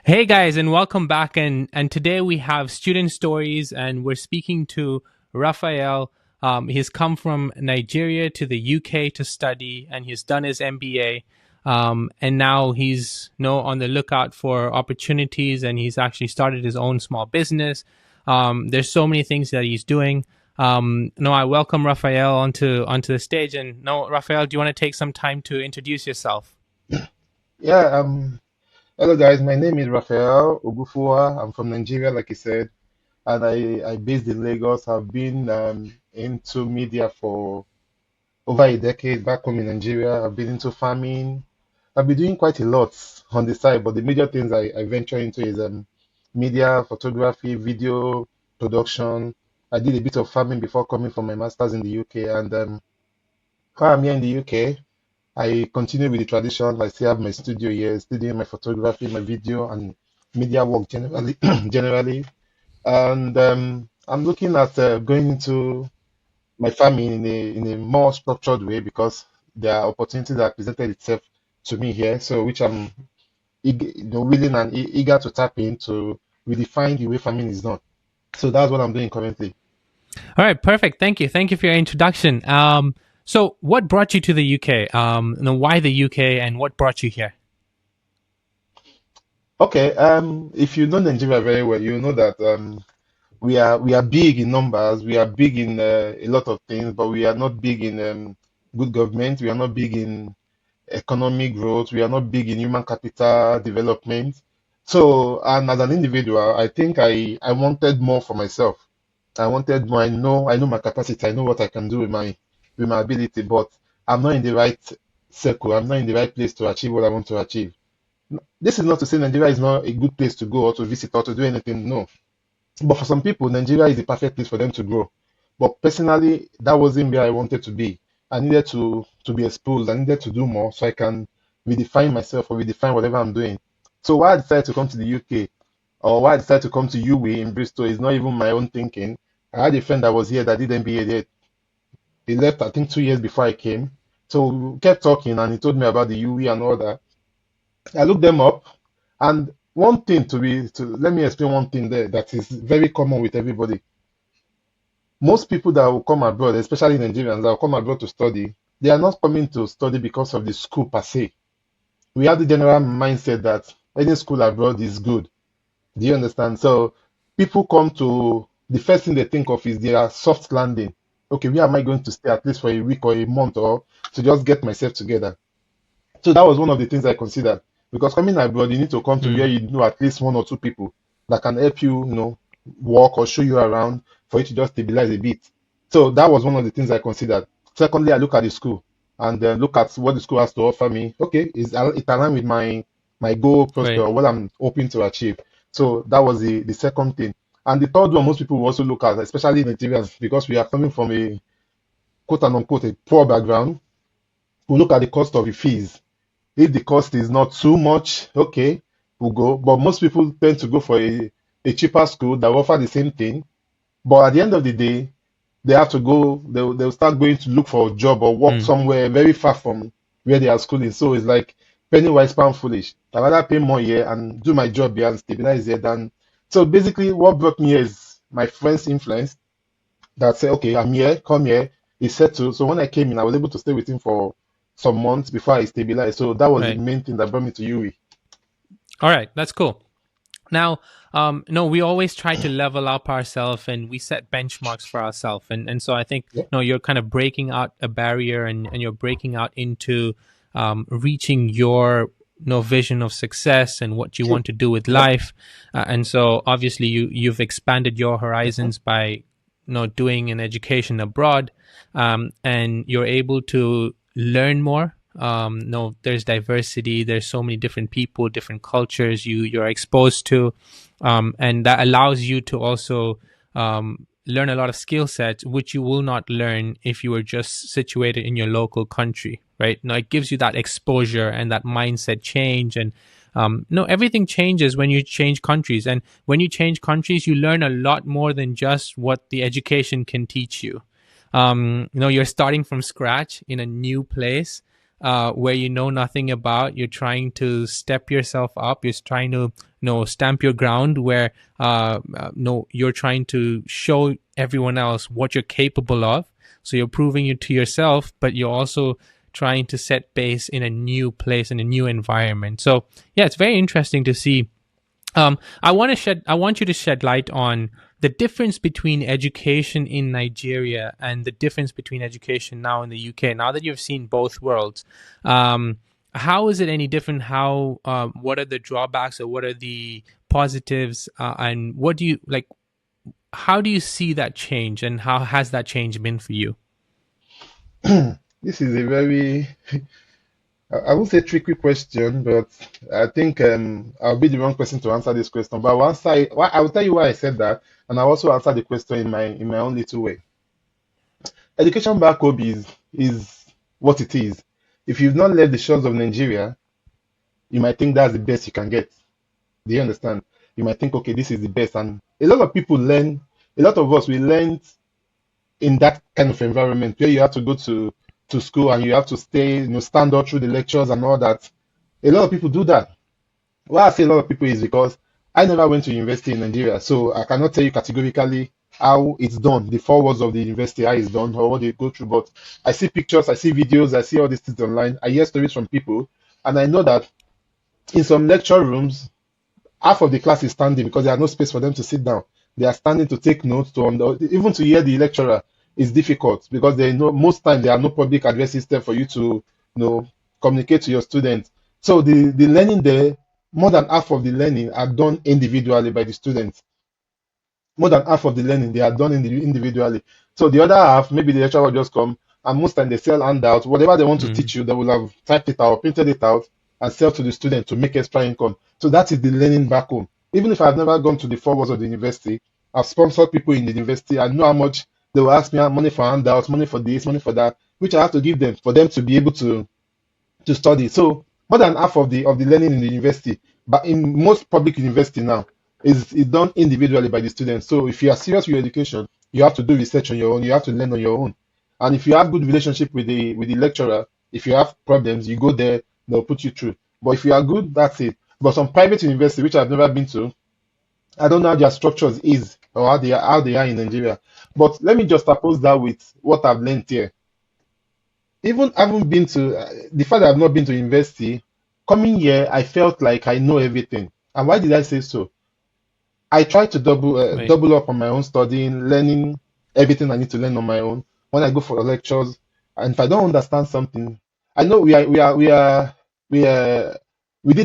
Hey guys, and welcome back. And today we have student stories, and we're speaking to Raphael. He's come from Nigeria to the UK to study, and he's done his MBA. And now he's on the lookout for opportunities, and he's actually started his own small business. There's so many things that he's doing. I welcome Raphael onto the stage. And no, Raphael, do you want to take some time to introduce yourself? Yeah, hello guys. My name is Raphael Ogufua. I'm from Nigeria, like you said, and I based in Lagos. I've been into media for over a decade back home in Nigeria. I've been into farming. I've been doing quite a lot on the side, but the major things I venture into is media, photography, video production. I did a bit of farming before coming from my master's in the UK, and while I'm here in the UK. I continue with the tradition. I still have my studio here, still doing my photography, my video, and media work generally. generally. And I'm looking at going into my farming in a more structured way because there are opportunities that presented itself to me here. So which I'm willing and eager to tap into redefine the way farming is done. So that's what I'm doing currently. All right, perfect. Thank you. Thank you for your introduction. So what brought you to the UK? Why the UK and what brought you here? Okay, if you know Nigeria very well, you know that we are big in numbers, we are big in a lot of things, but we are not big in good government, we are not big in economic growth, we are not big in human capital development. So, and as an individual, I think I wanted more for myself. I wanted more. I know my capacity, I know what I can do with my ability, but I'm not in the right circle, I'm not in the right place to achieve what I want to achieve. This is not to say Nigeria is not a good place to go or to visit or to do anything. No, but for some people, Nigeria is the perfect place for them to grow. But personally, that wasn't where I wanted to be. I needed to be exposed. I needed to do more so I can redefine myself or redefine whatever I'm doing. So why I decided to come to the UK or why I decided to come to UWE in Bristol is not even my own thinking. I had a friend that was here that did MBA there. He left, I think, 2 years before I came. So we kept talking and he told me about the UWE and all that. I looked them up, and one thing to let me explain one thing there that is very common with everybody. Most people that will come abroad, especially Nigerians that will come abroad to study, they are not coming to study because of the school per se. We have the general mindset that any school abroad is good. Do you understand? So people come to the first thing they think of is their soft landing. Okay, where am I going to stay at least for a week or a month or to just get myself together? So that was one of the things I considered. Because coming abroad, you need to come to where Mm. you know at least one or two people that can help you, walk or show you around for you to just stabilize a bit. So that was one of the things I considered. Secondly, I look at the school and look at what the school has to offer me. Okay, it aligned with my goal prospect Right. or what I'm hoping to achieve. So that was the second thing. And the third one most people will also look at, especially Nigerians, because we are coming from a quote and unquote a poor background, we look at the cost of the fees. If the cost is not too much, okay, we'll go. But most people tend to go for a cheaper school that will offer the same thing. But at the end of the day, they have to go, they'll start going to look for a job or work Mm. somewhere very far from where they are schooling. So it's like penny wise, pound foolish. I'd rather pay more here and do my job here and stabilize here than. So basically, what brought me here is my friend's influence that said, okay, I'm here, come here. He settled. So when I came in, I was able to stay with him for some months before I stabilized. So that was the Right. main thing that brought me to UWE. All right. That's cool. Now, no, we always try to level up ourselves and we set benchmarks for ourselves. And so I think, Yeah. you're kind of breaking out a barrier and you're breaking out into reaching your vision of success and what you True. want to do with Yep. life. And so obviously you've expanded your Mhm. horizons by, doing an education abroad, and you're able to learn more. No, there's diversity. There's so many different people, different cultures you're exposed to, and that allows you to also learn a lot of skill sets which you will not learn if you were just situated in your local country, right? Now it gives you that exposure and that mindset change, and no, everything changes when you change countries, and when you change countries, you learn a lot more than just what the education can teach you. You're starting from scratch in a new place where you know nothing about. You're trying to step yourself up. You're trying to stamp your ground, where no, you're trying to show everyone else what you're capable of. So you're proving it to yourself, but you're also trying to set base in a new place, in a new environment. So yeah, it's very interesting to see. I want you to shed light on the difference between education in Nigeria and the difference between education now in the UK. Now that you've seen both worlds, how is it any different? What are the drawbacks, or what are the positives? And what do you like? How do you see that change, and how has that change been for you? This is a very, I won't say tricky question, but I think I'll be the wrong person to answer this question. But I will tell you why I said that, and I'll also answer the question in my own little way. Education back home is what it is. If you've not left the shores of Nigeria, you might think that's the best you can get. Do you understand? You might think, okay, this is the best. And a lot of people learn, a lot of us, we learn in that kind of environment where you have to go to school and you have to stay, stand up through the lectures and all that. A lot of people do that. Why I say a lot of people is because I never went to university in Nigeria, so I cannot tell you categorically how it's done, the four walls of the university, how it's done, or what they go through. But I see pictures, I see videos, I see all these things online. I hear stories from people, and I know that in some lecture rooms, half of the class is standing because there are no space for them to sit down. They are standing to take notes, even to hear the lecturer is difficult because they know most time there are no public address system for you to communicate to your students. So the learning there, more than half of the learning are done individually by the students. More than half of the learning they are done individually. So the other half, maybe the lecturer will just come, and most time they sell handouts, whatever they want to Mm, teach you, they will have typed it out, printed it out, and sell to the student to make extra income. So that is the learning back home. Even if I've never gone to the four walls of the university, I've sponsored people in the university. I know how much they will ask me money for handouts, money for this, money for that, which I have to give them for them to be able to study. So more than half of the learning in the university, but in most public university now, is done individually by the students. So if you are serious with your education, you have to do research on your own. You have to learn on your own. And if you have good relationship with the lecturer, if you have problems, you go there, they'll put you through. But if you are good, that's it. But some private university, which I've never been to, I don't know how their structures is or how they are in Nigeria. But let me just oppose that with what I've learned here. Even having been to the fact that I've not been to university, coming here, I felt like I know everything. And why did I say so? I try to right. double up on my own studying, learning everything I need to learn on my own. When I go for lectures, and if I don't understand something, I know we did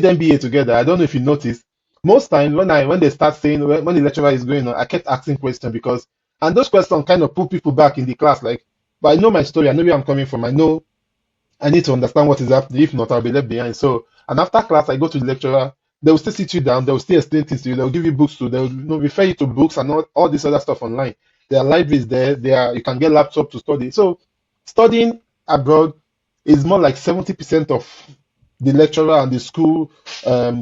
MBA together. I don't know if you noticed. Most times when they start saying when the lecturer is going on, I kept asking questions because and those questions kind of pull people back in the class. Like, but I know my story. I know where I'm coming from. I know I need to understand what is happening. If not, I'll be left behind. So, and after class, I go to the lecturer. They will still sit you down. They will still explain things to you. They will give you books to. They will refer you to books and all this other stuff online. There are libraries there. You can get laptop to study. So, studying abroad is more like 70% of the lecturer and the school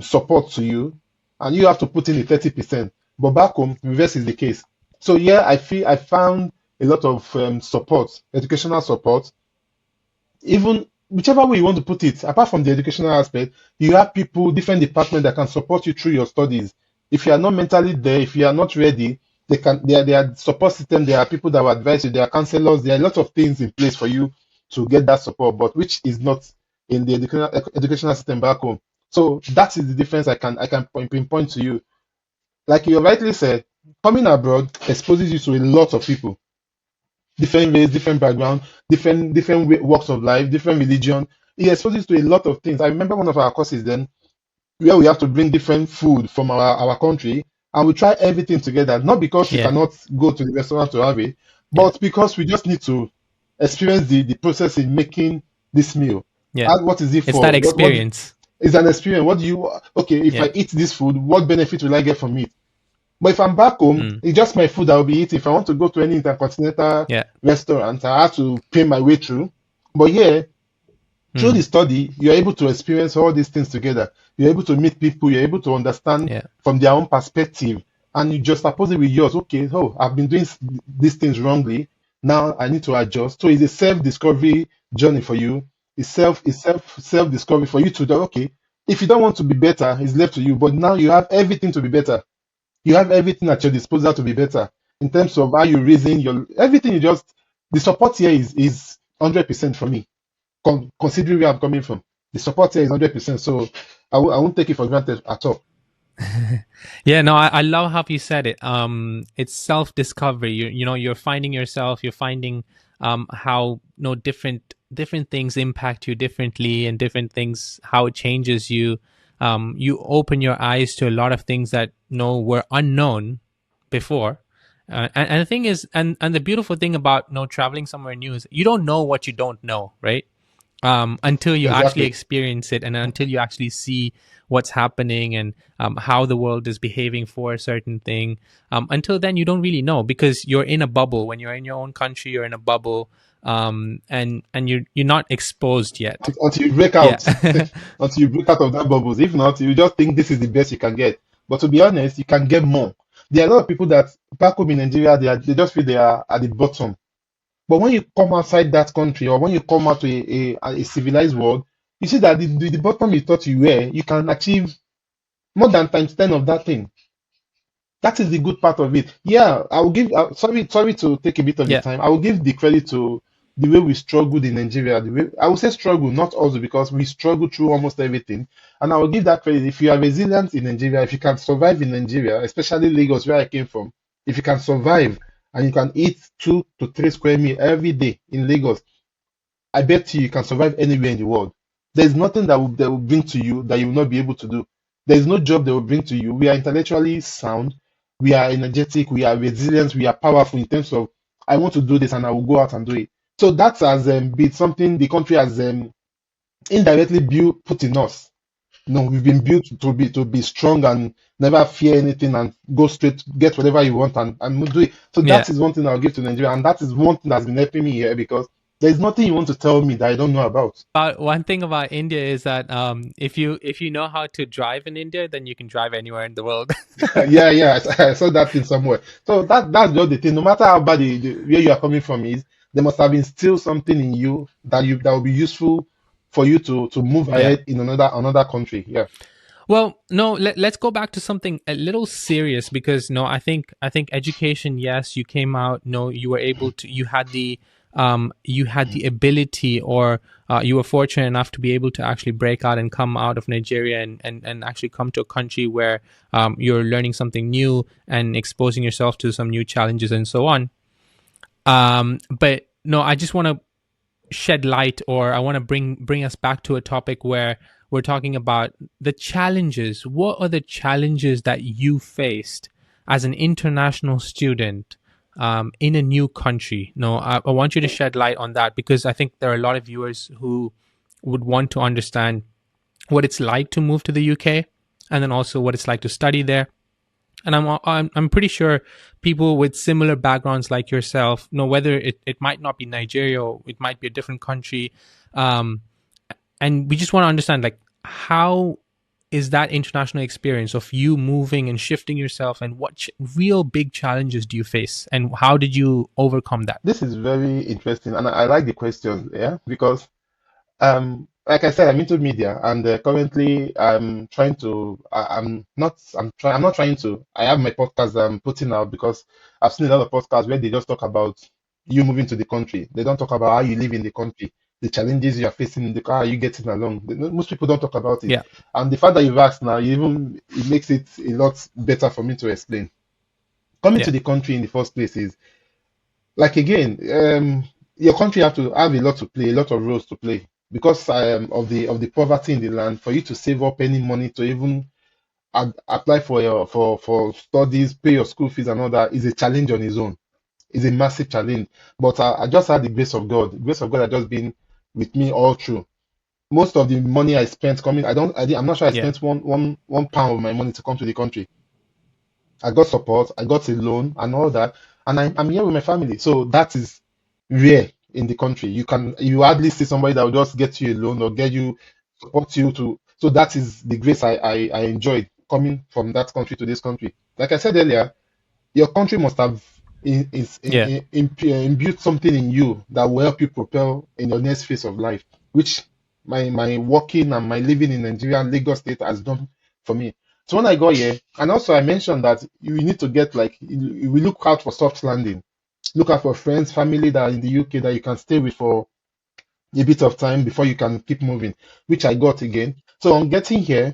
support to you, and you have to put in the 30%. But back home, reverse is the case. So, yeah, I found a lot of support, educational support, even whichever way you want to put it, apart from the educational aspect, you have people, different departments that can support you through your studies. If you are not mentally there, if you are not ready, there are support system, there are people that will advise you, there are counselors, there are lots of things in place for you to get that support, but which is not in the educational system back home. So that is the difference I can pinpoint to you. Like you rightly said, coming abroad exposes you to a lot of people, different race, different background, different walks of life, different religion. It exposes to a lot of things. I remember one of our courses then where we have to bring different food from our country and we try everything together, not because we Yeah. cannot go to the restaurant to have it, Yeah. but because we just need to experience the process in making this meal. Yeah. And what is it It's that for? What experience. is an experience? What do you okay, if Yeah. I eat this food, what benefit will I get from it? But if I'm back home, Mm, it's just my food I'll be eating. If I want to go to any intercontinental yeah. restaurant, I have to pay my way through. But here, through Mm, the study, you're able to experience all these things together. You're able to meet people, you're able to understand yeah. from their own perspective, and you just oppose it with yours. Okay, oh, I've been doing these things wrongly. Now I need to adjust. So it's a self-discovery journey for you. It's self discovery for you to do. Okay, If you don't want to be better, it's left to you. But now you have everything to be better. You have everything at your disposal to be better in terms of how you reason your everything. You just the support here is 100% for me. Considering where I'm coming from, the support here is 100%. So I won't take it for granted at all. Yeah, no, I love how you said it. It's self discovery. You know, you're finding yourself. You're finding how different things impact you differently, and different things how it changes you. You open your eyes to a lot of things that were unknown before. And the thing is, and the beautiful thing about traveling somewhere new is you don't know what you don't know, right? Until you actually Exactly. experience it, and until you actually see what's happening, and how the world is behaving for a certain thing. Until then, you don't really know, because you're in a bubble. When you're in your own country, you're in a bubble, and you're not exposed yet. Until you break Yeah, out, until you break out of that bubbles. If not, you just think this is the best you can get. But to be honest, you can get more. There are a lot of people that back home in Nigeria, they just feel they are at the bottom. But when you come outside that country, or when you come out to a civilized world, you see that the bottom you thought you were, you can achieve more than times 10 of that thing. That is the good part of it. Yeah, I will give. Sorry to take a bit of your yeah, time. I will give the credit to the way we struggled in Nigeria. The way I will say struggle, not also because we struggled through almost everything. And I will give that credit. If you are resilient in Nigeria, if you can survive in Nigeria, especially Lagos, where I came from, if you can survive and you can eat 2 to 3 square meal every day in Lagos, I bet you can survive anywhere in the world. There's nothing that will bring to you that you will not be able to do. There's no job that will bring to you. We are intellectually sound, we are energetic, we are resilient, we are powerful in terms of I want to do this and I will go out and do it. So that has been something the country has indirectly built put in us. No, we've been built to be strong and never fear anything and go straight, get whatever you want and do it. So yeah. that is one thing I'll give to Nigeria, and that is one thing that's been helping me here because there's nothing you want to tell me that I don't know about. One thing about India is that if you know how to drive in India, then you can drive anywhere in the world. Yeah, yeah, I saw that thing somewhere. So that's just the thing. No matter how bad where you are coming from is, there must have been still something in you that will be useful for you to move Yeah. ahead in another country. Yeah. Well, no, let's go back to something a little serious, because no, I think education, yes, you came out, no, you were able to, you had the ability, or you were fortunate enough to be able to actually break out and come out of Nigeria, and actually come to a country where you're learning something new and exposing yourself to some new challenges and so on. But no, I just want to shed light, or I want to bring us back to a topic where we're talking about the challenges. What are the challenges that you faced as an international student in a new country? No, I want you to shed light on that, because I think there are a lot of viewers who would want to understand what it's like to move to the UK, and then also what it's like to study there. And I'm pretty sure people with similar backgrounds like yourself know, whether it might not be Nigeria, or it might be a different country, um, and we just want to understand, like, how is that international experience of you moving and shifting yourself, and what real big challenges do you face, and how did you overcome that? This is very interesting, and I like the question, yeah, because like I said, I'm into media, and currently I'm trying to. I'm not trying to. I have my podcast that I'm putting out because I've seen a lot of podcasts where they just talk about you moving to the country. They don't talk about how you live in the country, the challenges you are facing in the car, how you getting along. Most people don't talk about it. Yeah, And the fact that you've asked now, it makes it a lot better for me to explain. Coming yeah, to the country in the first place is like again, your country have to have a lot to play, a lot of roles to play because of the poverty in the land. For you to save up any money to even apply for your for studies, pay your school fees and all that is a challenge on its own. It's a massive challenge. But I just had the grace of God. The grace of God has just been with me all through. Most of the money I spent coming, I'm not sure I yeah, spent one pound of my money to come to the country. I got support, I got a loan and all that, and I'm here with my family. So that is rare in the country. You hardly see somebody that will just get you a loan or get you support you to. So that is the grace I enjoyed coming from that country to this country. Like I said earlier, your country must have yeah, imbued something in you that will help you propel in your next phase of life, which my working and my living in Nigeria and Lagos State has done for me. So when I got here, and also I mentioned that you need to get like we look out for soft landing, look out for friends, family that are in the UK that you can stay with for a bit of time before you can keep moving, which I got again. So on getting here,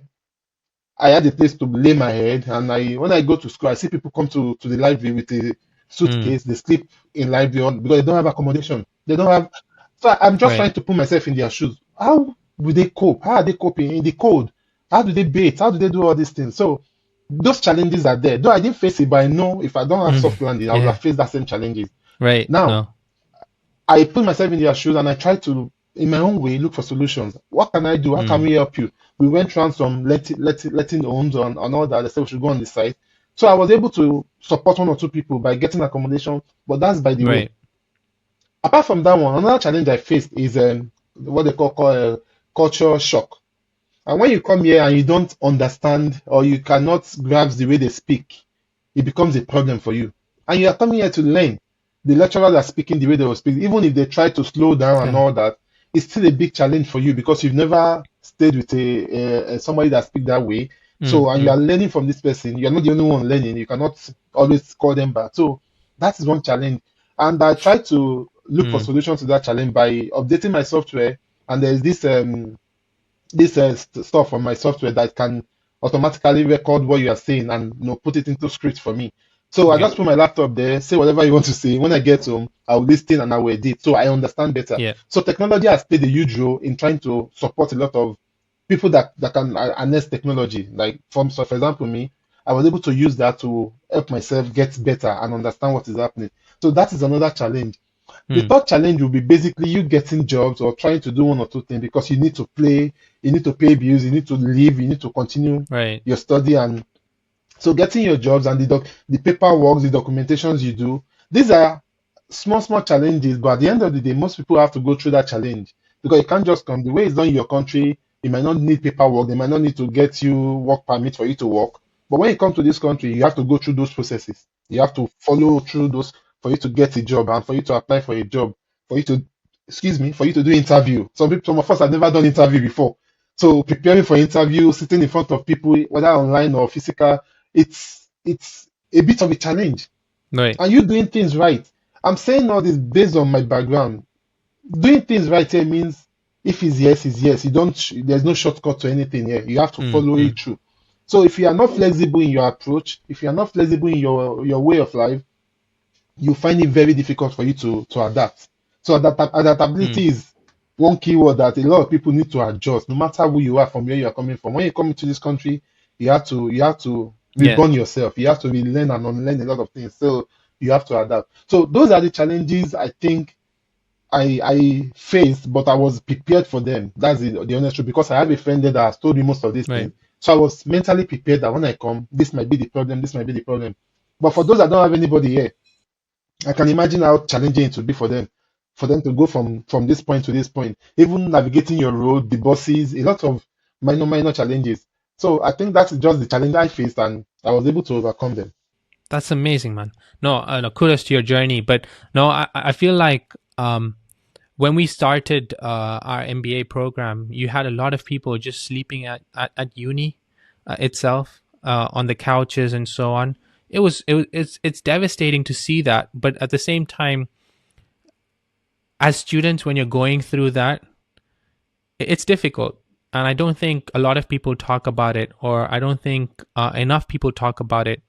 I had a place to lay my head, and when I go to school, I see people come to the library with a Mm. suitcase. They sleep in library because they don't have accommodation. They don't have. So I'm just Right. trying to put myself in their shoes. How do they cope? How are they coping in the cold? How do they bathe? How do they do all these things? So those challenges are there. Though I didn't face it, but I know if I don't have Mm. soft landing, I would Yeah. have faced that same challenges. Right. Now No. I put myself in their shoes and I try to, in my own way, look for solutions. What can I do? How can Mm. we help you? We went around some letting homes on all that. They said we should go on the site. So I was able to support one or two people by getting accommodation, but that's by the way. Right. Apart from that one, another challenge I faced is what they call culture shock. And when you come here and you don't understand or you cannot grasp the way they speak, it becomes a problem for you. And you are coming here to learn. The lecturers are speaking the way they will speak. Even if they try to slow down and Yeah. all that, it's still a big challenge for you because you've never stayed with somebody that speaks that way. Mm. So, and you Mm. are learning from this person. You're not the only one learning. You cannot always call them back. So that is one challenge. And I try to look for Mm. solutions to that challenge by updating my software. And there's this stuff on my software that can automatically record what you are saying and put it into script for me. So I Okay. just put my laptop there, say whatever you want to say. When I get home, I'll listen and I will edit, so I understand better. Yeah. So technology has played a huge role in trying to support a lot of people that can harness technology. Like for example, me, I was able to use that to help myself get better and understand what is happening. So that is another challenge. The Mm. third challenge will be basically you getting jobs or trying to do one or two things because you need to play, you need to pay bills, you need to live, you need to continue Right. your study. And so getting your jobs and the paperwork, the documentations you do, these are small challenges, but at the end of the day, most people have to go through that challenge because you can't just come. The way it's done in your country, you might not need paperwork, they might not need to get you work permit for you to work. But when you come to this country, you have to go through those processes. You have to follow through those for you to get a job and for you to apply for a job, for you to, excuse me, for you to do interview. Some of us have never done interview before. So preparing for interview, sitting in front of people, whether online or physical, it's a bit of a challenge. Right. And you doing things right. I'm saying all this based on my background. Doing things right here means if it's yes, it's yes. You don't. There's no shortcut to anything here. You have to Mm. follow Mm. it through. So if you are not flexible in your approach, if you are not flexible in your way of life, you find it very difficult for you to adapt. So Mm. adaptability is one keyword that a lot of people need to adjust, no matter who you are, from where you are coming from. When you come into this country, you have to Yeah. reborn yourself. You have to relearn and unlearn a lot of things. So you have to adapt. So those are the challenges I think I faced, but I was prepared for them. That's the honest truth, because I have a friend there that has told me most of these Right. things. So I was mentally prepared that when I come, this might be the problem, this might be the problem. But for those that don't have anybody here, I can imagine how challenging it would be for them to go from this point to this point, even navigating your road, the buses, a lot of minor challenges. So I think that's just the challenge I faced, and I was able to overcome them. That's amazing, man. No, no, kudos to your journey. But no, I feel like when we started our MBA program, you had a lot of people just sleeping at uni itself on the couches and so on. It's devastating to see that, but at the same time, as students, when you're going through that, it's difficult. And I don't think a lot of people talk about it, or I don't think enough people talk about it.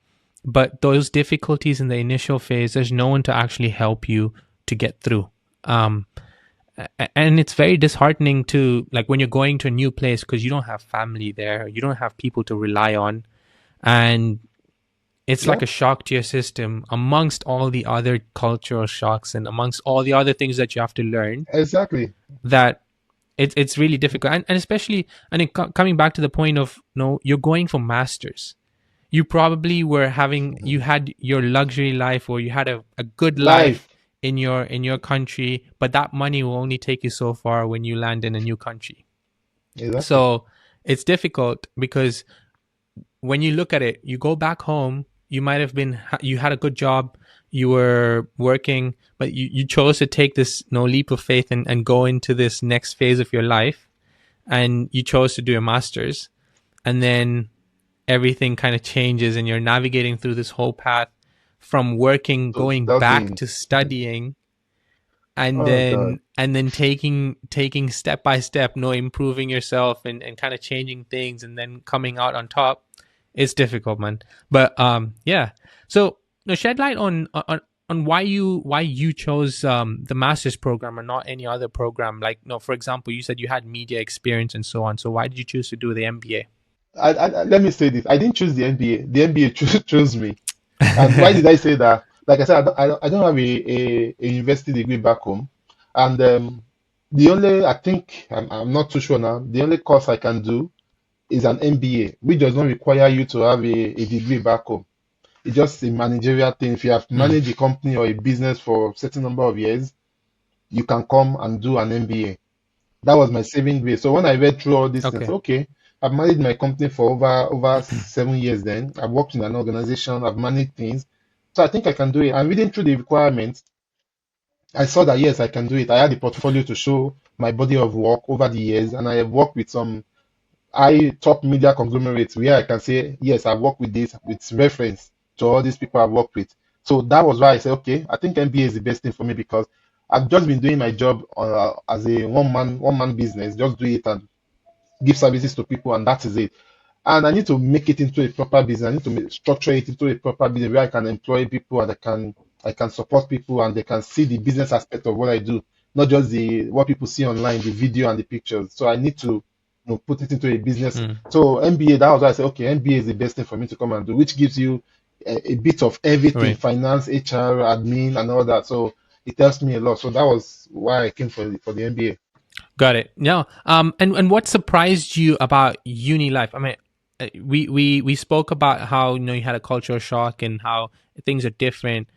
But those difficulties in the initial phase, there's no one to actually help you to get through. Um, and it's very disheartening to, like, when you're going to a new place, because you don't have family there, you don't have people to rely on, and it's Yeah, like a shock to your system amongst all the other cultural shocks and amongst all the other things that you have to learn, exactly. that it's really difficult. And especially, and coming back to the point of, no, you're going for masters. You probably you had your luxury life, or you had a good life Life, in your country, but that money will only take you so far when you land in a new country. exactly. So it's difficult, because when you look at it, you go back home, you might have been, you had a good job, you were working, but you chose to take this no leap of faith and go into this next phase of your life. and you chose to do a master's, and then everything kind of changes and you're navigating through this whole path from working, So going back studying. to studying, Oh God. and then taking step by step, improving yourself and kind of changing things and then coming out on top. It's difficult, man. But yeah. So shed light on why you chose the master's program and not any other program. Like, for example, you said you had media experience and so on. So why did you choose to do the MBA? Let me say this. I didn't choose the NBA. The NBA chose me. And why did I say that? Like I said, I don't have a university degree back home. And the only, I think, I'm not too sure now, the only course I can do is an MBA, which does not require you to have a degree back home. It's just a managerial thing. If you have Mm, managed a company or a business for a certain number of years, you can come and do an MBA. That was my saving grace. So when I read through all these things, okay. okay, I've managed my company for over 7 years then. I've worked in an organization, I've managed things. So I think I can do it. And reading through the requirements, I saw that yes, I can do it. I had the portfolio to show my body of work over the years, and I have worked with some top media conglomerates where I can say, yes, I've worked with this with reference to all these people I've worked with. So that was why I said, okay, I think MBA is the best thing for me because I've just been doing my job as a one man business, just do it and give services to people, and that is it. And I need to make it into a proper business. I need to structure it into a proper business where I can employ people and I can support people and they can see the business aspect of what I do, not just the what people see online, the video and the pictures. So I need to put it into a business. Mm, So MBA, that was why I said, okay, MBA is the best thing for me to come and do, which gives you a bit of everything, right. finance, HR, admin, and all that. So it helps me a lot. So that was why I came for the MBA. Got it. No. And what surprised you about uni life? I mean, we spoke about how you had a cultural shock and how things are different.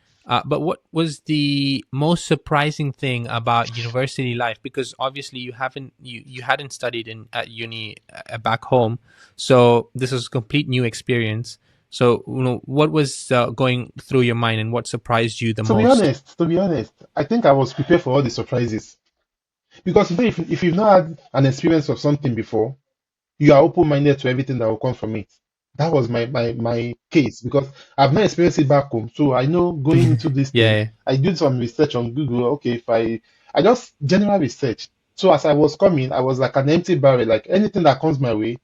But what was the most surprising thing about university life? Because obviously you hadn't studied in at uni back home, so this was a complete new experience. So what was going through your mind, and what surprised you the most? To be honest, I think I was prepared for all the surprises. Because if you've not had an experience of something before, you are open-minded to everything that will come from it. That was my case because I've not experienced it back home. So I know going into this thing, Yeah. I did some research on Google. Okay, if I just general research. So as I was coming, I was like an empty barrel. Like anything that comes my way,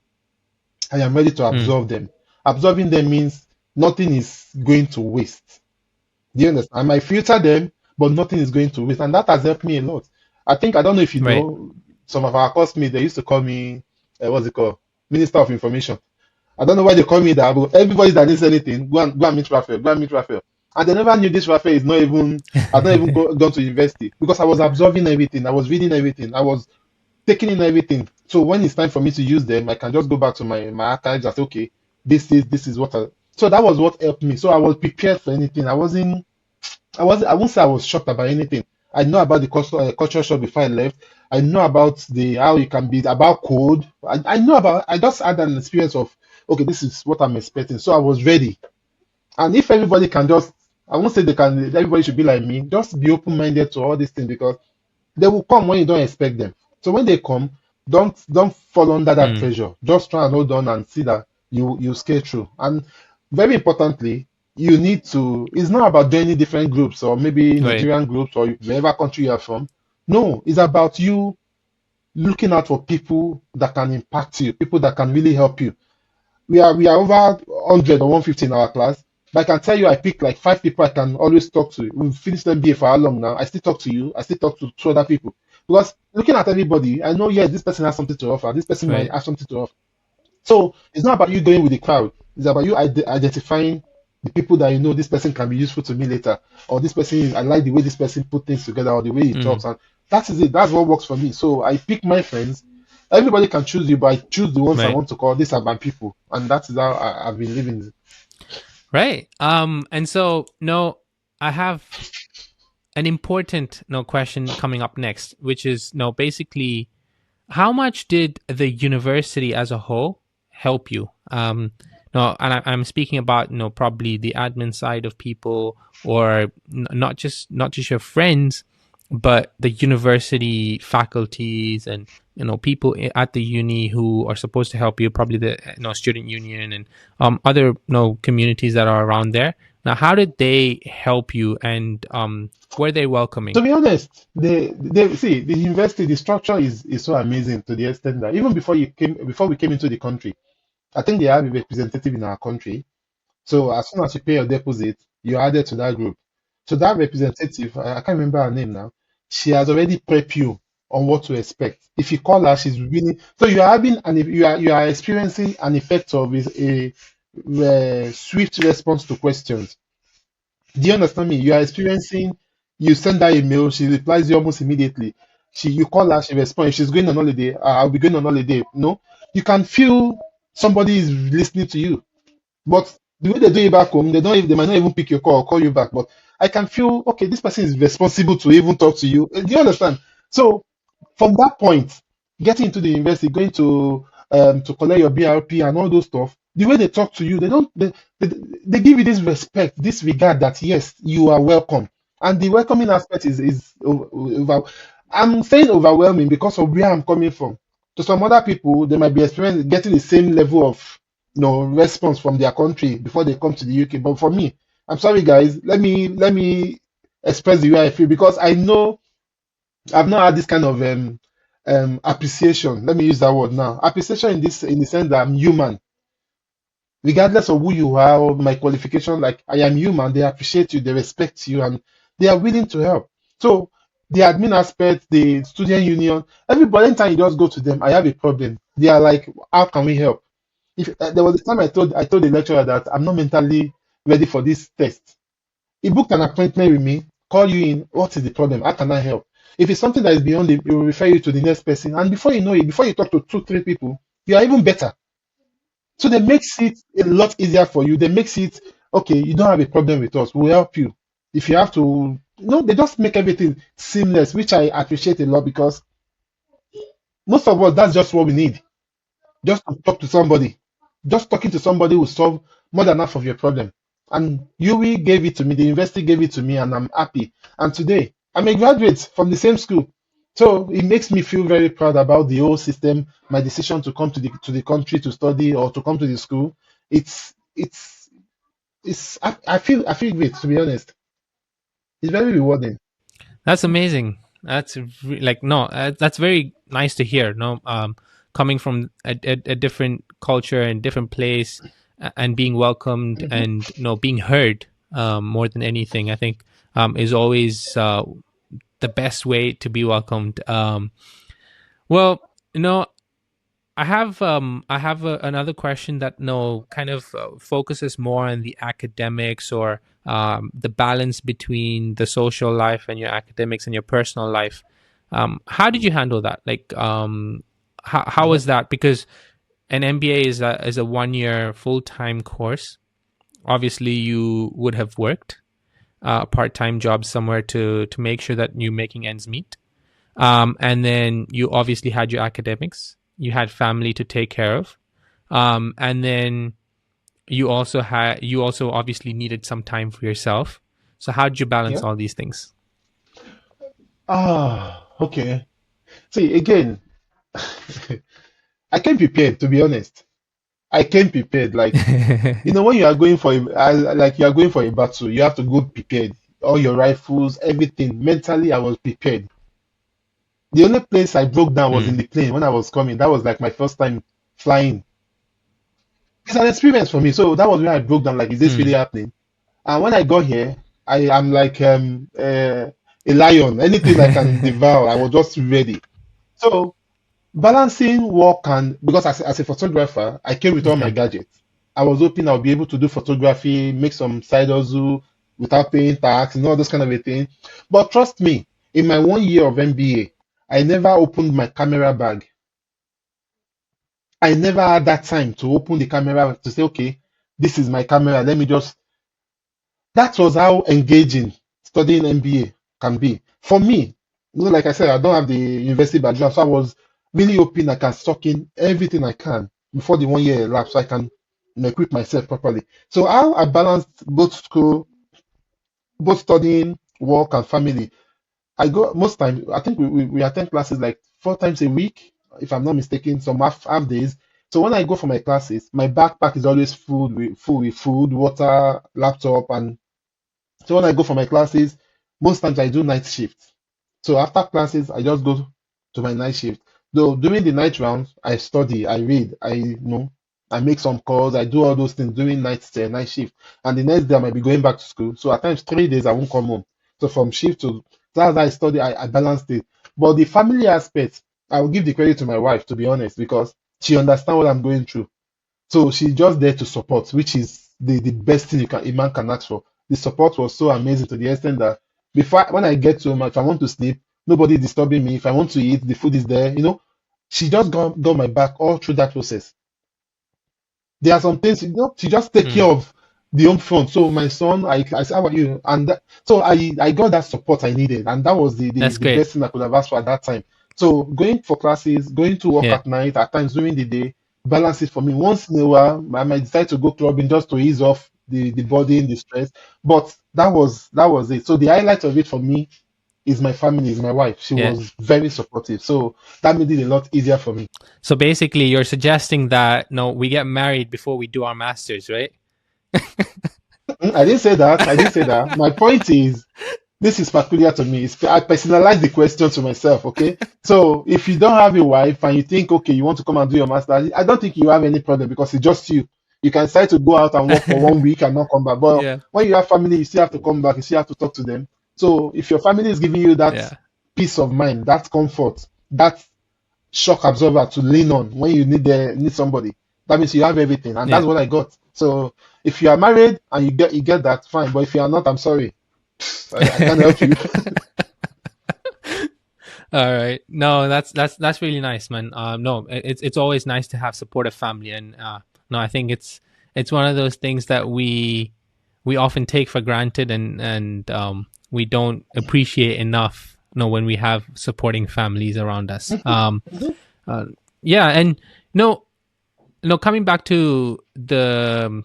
I am ready to Mm, absorb them. Absorbing them means nothing is going to waste. Do you understand? I might filter them, but nothing is going to waste. And that has helped me a lot. I don't know if you right. know, some of our classmates, they used to call me, what's it called? Minister of Information. I don't know why they call me that, but everybody that needs anything, go and meet Raphael, go and meet Raphael. And they never knew this Raphael is not even, I've not even gone to university because I was absorbing everything. I was reading everything. I was taking in everything. So when it's time for me to use them, I can just go back to my archives and say, okay, this is what I. So that was what helped me. So I was prepared for anything. I won't say I was shocked about anything. I know about the culture shock before I left. I know about the how you can be about code. I know about. I just had an experience of okay, this is what I'm expecting. So I was ready. And if everybody can just, I won't say they can. Everybody should be like me. Just be open minded to all these things because they will come when you don't expect them. So when they come, don't fall under that Mm, pressure. Just try and hold on and see that you scale through. And very importantly, you need to. It's not about joining different groups or maybe right. Nigerian groups or wherever country you are from. No, it's about you looking out for people that can impact you, people that can really help you. We are over 100 or 150 in our class. But I can tell you, I pick like 5 people I can always talk to. We've finished MBA for how long now? I still talk to you. I still talk to two other people. Because looking at everybody, I know, yes, this person has something to offer. This person might Right. have something to offer. So it's not about you going with the crowd. It's about you identifying the people that you know this person can be useful to me later, or this person I like the way this person put things together, or the way he Mm, talks, and that is it. That's what works for me. So I pick my friends. Everybody can choose you, but I choose the ones I right. want to call. These are my people, and that is how I've been living. Right. And so no, I have an important no question coming up next, which is no basically how much did the university as a whole help you? No, and I'm speaking about probably the admin side of people, or not just your friends, but the university faculties and people at the uni who are supposed to help you, probably the student union and other communities that are around there. Now, how did they help you, and were they To welcoming? be honest, they see the university, the structure is so amazing to the extent that even before we came into the country, I think they have a representative in our country. So as soon as you pay your deposit, you're added to that group. So that representative, I can't remember her name now, she has already prepped you on what to expect. If you call her, she's really so you are having and you are experiencing an effect of a swift response to questions. Do you understand me? You are experiencing, you send her a mail, she replies you almost immediately. You call her, she responds. If she's going on holiday, I'll be going on holiday. No, you can feel somebody is listening to you. But the way they do it back home, they might not even pick your call or call you back. But I can feel, okay, this person is responsible to even talk to you. Do you understand? So from that point, getting into the university, going to collect your BRP and all those stuff, the way they talk to you, they, they give you this respect, this regard that yes, you are welcome. And the welcoming aspect is I'm saying overwhelming because of where I'm coming from. To some other people, they might be experiencing getting the same level of response from their country before they come to the UK. But for me, I'm sorry guys, let me express the way I feel because I know I've not had this kind of appreciation. Let me use that word now. Appreciation in the sense that I'm human, regardless of who you are or my qualification. Like I am human, they appreciate you, they respect you, and they are willing to help. So the admin aspect, the student union, everybody, anytime you just go to them, I have a problem. They are like, how can we help? If there was a time I told the lecturer that I'm not mentally ready for this test. He booked an appointment with me, call you in. What is the problem? How can I help? If it's something that is beyond it, it will refer you to the next person. And before you know it, before you talk to two, three people, you are even better. So they makes it a lot easier for you. They makes it okay. You don't have a problem with us. We'll help you. If you have to, they just make everything seamless, which I appreciate a lot because most of us that's just what we need. Just to talk to somebody. Just talking to somebody will solve more than half of your problem. And UWE gave it to me, the university gave it to me, and I'm happy. And today, I'm a graduate from the same school. So it makes me feel very proud about the whole system, my decision to come to the country to study or to come to the school. It's I feel great to be honest. It's very rewarding. That's amazing. Like no, that's very nice to hear. No, coming from a different culture and different place, and being welcomed Mhm. and being heard, more than anything, I think is always the best way to be welcomed. Well, you know, I have another question that kind of focuses more on the academics, or the balance between the social life and your academics and your personal life. How did you handle that? Like, how Yeah. was that? Because an MBA is a 1 year full time course. Obviously, you would have worked part time jobs somewhere to make sure that you're making ends meet. And then you obviously had your academics, you had family to take care of, and then you also obviously needed some time for yourself. So how did you balance Yeah. all these things? Okay. See, again, I came prepared to be honest. I came prepared. Like, when you are going for like you are going for a battle, you have to go prepared. All your rifles, everything. Mentally, I was prepared. The only place I broke down was in Mm, the plane when I was coming. That was like my first time flying. It's an experience for me. So that was where I broke down. Like, is this really mm. happening? And when I got here, I am like a lion. Anything I can devour, I was just ready. So balancing work and because as a photographer, I came with all my Okay. gadgets. I was hoping I'll be able to do photography, make some side hustle without paying tax, all those kind of a thing. But trust me, in my 1 year of MBA, I never opened my camera bag. I never had that time to open the camera to say, okay, this is my camera. Let me just. That was how engaging studying MBA can be. For me, like I said, I don't have the university background, so I was really hoping I can suck in everything I can before the 1 year elapsed so I can equip myself properly. So how I balanced both school, both studying, work, and family. I go most times, I think we attend classes like 4 times a week. if I'm not mistaken, some half days. So when I go for my classes, my backpack is always full with food, water, laptop, and so when I go for my classes, most times I do night shift. So after classes, I just go to my night shift. Though during the night rounds, I study, I read, I make some calls, I do all those things during night shift. And the next day I might be going back to school. So at times 3 days I won't come home. So from shift to that's how I study, I balanced it. But the family aspect, I will give the credit to my wife, to be honest, because she understands what I'm going through. So she's just there to support, which is the best thing a man can ask for. The support was so amazing to the extent that when I get to home, if I want to sleep, nobody disturbing me. If I want to eat, the food is there. She just got my back all through that process. There are some things, she just take care Mm, of the home front. So my son, I said, how are you? And so I got that support I needed, and that was that's the great. best thing I could have asked for at that time. So going for classes, going to work Yeah, at night, at times during the day, balance it for me. Once in a while, I might decide to go clubbing just to ease off the body and the stress. But that was it. So the highlight of it for me is my family, is my wife. She yeah. was very supportive. So that made it a lot easier for me. So basically, you're suggesting that no, we get married before we do our masters, right? I didn't say that. I didn't say that. My point is, this is peculiar to me. I personalize the question to myself, okay? So if you don't have a wife and you think, okay, you want to come and do your master, I don't think you have any problem because it's just you. You can decide to go out and work for 1 week and not come back. But Yeah, when you have family, you still have to come back. You still have to talk to them. So if your family is giving you that yeah, peace of mind, that comfort, that shock absorber to lean on when you need somebody, that means you have everything, and yeah. that's what I got. So if you are married and you get that, fine. But if you are not, I'm sorry. I can't help you. All right. No, that's really nice, man. No, it's always nice to have supportive family, and no, I think it's one of those things that we often take for granted, and we don't appreciate enough. No, when we have supporting families around us. Uh, yeah, and no, no, coming back to the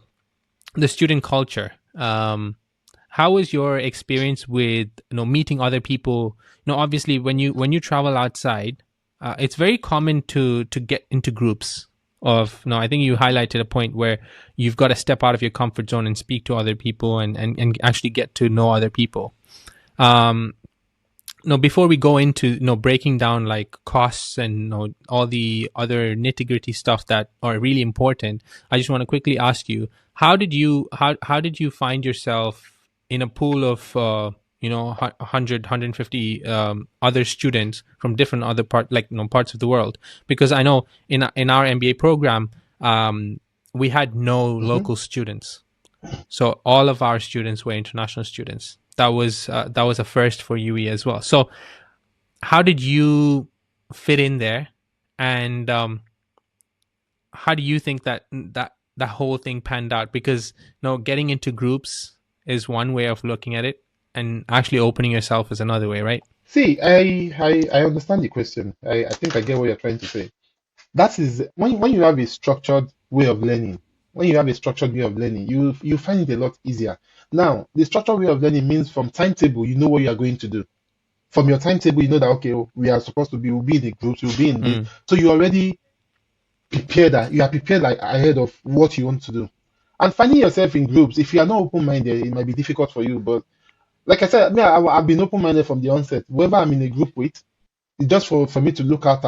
student culture. How was your experience with meeting other people? Obviously when you travel outside, it's very common to get into groups of I think you highlighted a point where you've got to step out of your comfort zone and speak to other people and actually get to know other people. um Before we go into breaking down like costs and all the other nitty gritty stuff that are really important, I just want to quickly ask you, how did you find yourself in a pool of 100 other students from different other parts of the world? Because I know in our MBA program, we had no Mhm. local students, so all of our students were international students. That was a first for UE as well. So how did you fit in there, and how do you think that whole thing panned out? Because getting into groups is one way of looking at it, and actually opening yourself is another way, right? See, I understand the question. I think I get what you're trying to say. That is when you have a structured way of learning. When you have a structured way of learning, you find it a lot easier. Now, the structured way of learning means from timetable, you know what you are going to do. From your timetable, you know that okay, we are supposed to be, we'll be in the groups, we'll be in this. Mm, So you already prepared that you are prepared like ahead of what you want to do. And finding yourself in groups, if you are not open-minded, it might be difficult for you. But like I said, I've been open-minded from the onset. Whoever I'm in a group with, it's just for me to look out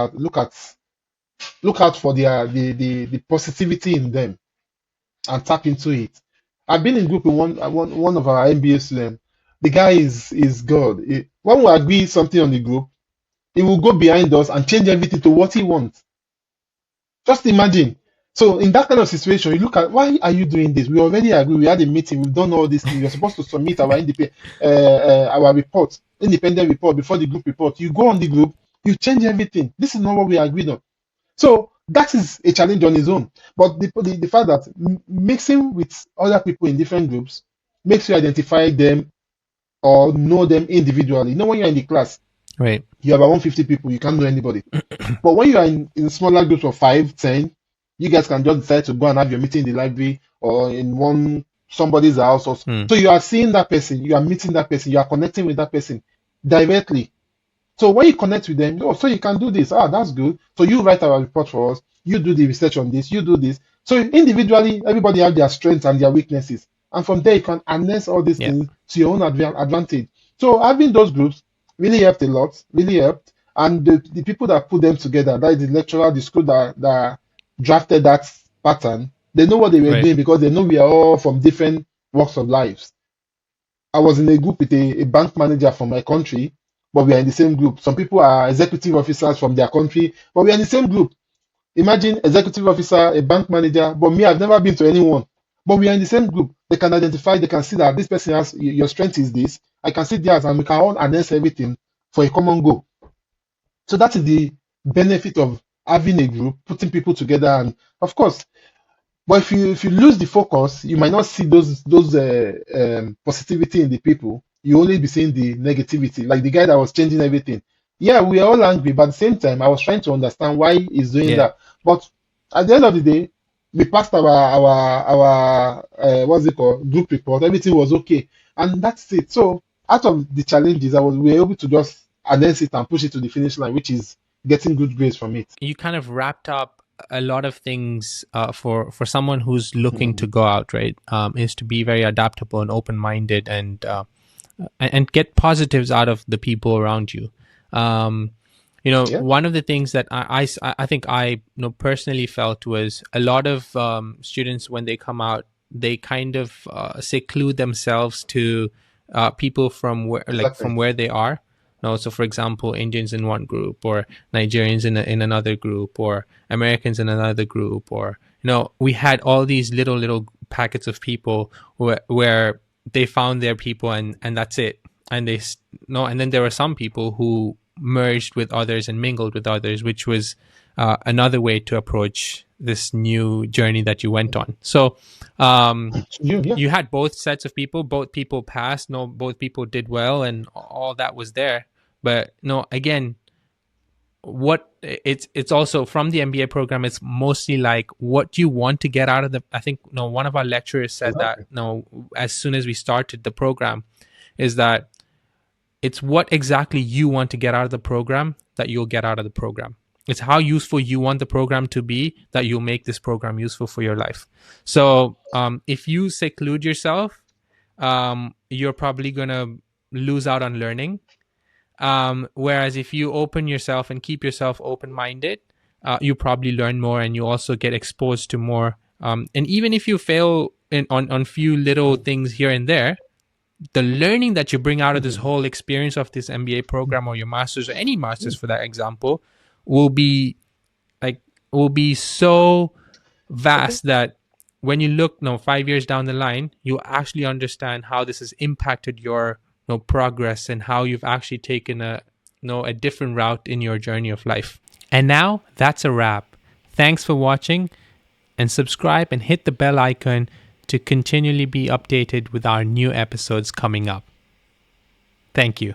for the positivity in them and tap into it. I've been in group with one of our MBA students. The guy is God. When we agree something on the group, he will go behind us and change everything to what he wants. Just imagine. So in that kind of situation, you look at why are you doing this? We already agree. We had a meeting. We've done all these things. You're supposed to submit our report, independent report before the group report. You go on the group, you change everything. This is not what we agreed on. So that is a challenge on its own. But the fact that mixing with other people in different groups makes you identify them or know them individually. When you're in the class, right. you have about 150 people, you can't know anybody. But when you are in smaller groups of 5, 10, you guys can just decide to go and have your meeting in the library or in somebody's house. Mm, So you are seeing that person, you are meeting that person, you are connecting with that person directly. So when you connect with them, oh, so you can do this. Ah, that's good. So you write our report for us. You do the research on this. You do this. So individually, everybody have their strengths and their weaknesses, and from there you can harness all these Yeah. things to your own advantage. So having those groups really helped a lot. Really helped. And the people that put them together, that is the lecturer, the school that drafted that pattern, they know what they were Right. doing because they know we are all from different walks of lives. I was in a group with a bank manager from my country, but we are in the same group. Some people are executive officers from their country, but we are in the same group. Imagine executive officer, a bank manager, but me, I've never been to anyone. But we are in the same group. They can identify, they can see that this person has your strength is this. I can see theirs, and we can all harness everything for a common goal. So that is the benefit of having a group, putting people together, and of course, but if you lose the focus, you might not see those positivity in the people. You only be seeing the negativity, like the guy that was changing everything. Yeah, we are all angry, but at the same time, I was trying to understand why he's doing Yeah. that. But at the end of the day, we passed our what's it called, group report. Everything was okay, and that's it. So out of the challenges, we were able to just announce it and push it to the finish line, which is getting good grades from it. You kind of wrapped up a lot of things for someone who's looking to Mhm. go out, right? Is to be very adaptable and open minded, and get positives out of the people around you. Um, Yeah, one of the things that I think I personally felt was a lot of students when they come out, they kind of seclude themselves to people from exactly. from where they are. No, so for example, Indians in one group, or Nigerians in another group, or Americans in another group, or we had all these little packets of people where they found their people, and that's it. And no, and then there were some people who merged with others and mingled with others, which was another way to approach this new journey that you went on. So Yeah. you had both sets of people, both people passed, no, both people did well, and all that was there. But no, again, what it's also from the MBA program, it's mostly like what you want to get out of the. I think one of our lecturers said that Exactly. as soon as we started the program, is that it's what exactly you want to get out of the program that you'll get out of the program. It's how useful you want the program to be that you'll make this program useful for your life. So if you seclude yourself, you're probably going to lose out on learning. Whereas if you open yourself and keep yourself open minded, you probably learn more, and you also get exposed to more. And even if you fail on few little things here and there, the learning that you bring out of this Mhm. whole experience of this MBA program, or your master's, or any master's for that example, will be like will be so Okay. vast that when you look 5 years down the line, you actually understand how this has impacted your progress, and how you've actually taken a different route in your journey of life. And now that's a wrap. Thanks for watching, and subscribe and hit the bell icon to continually be updated with our new episodes coming up. Thank you.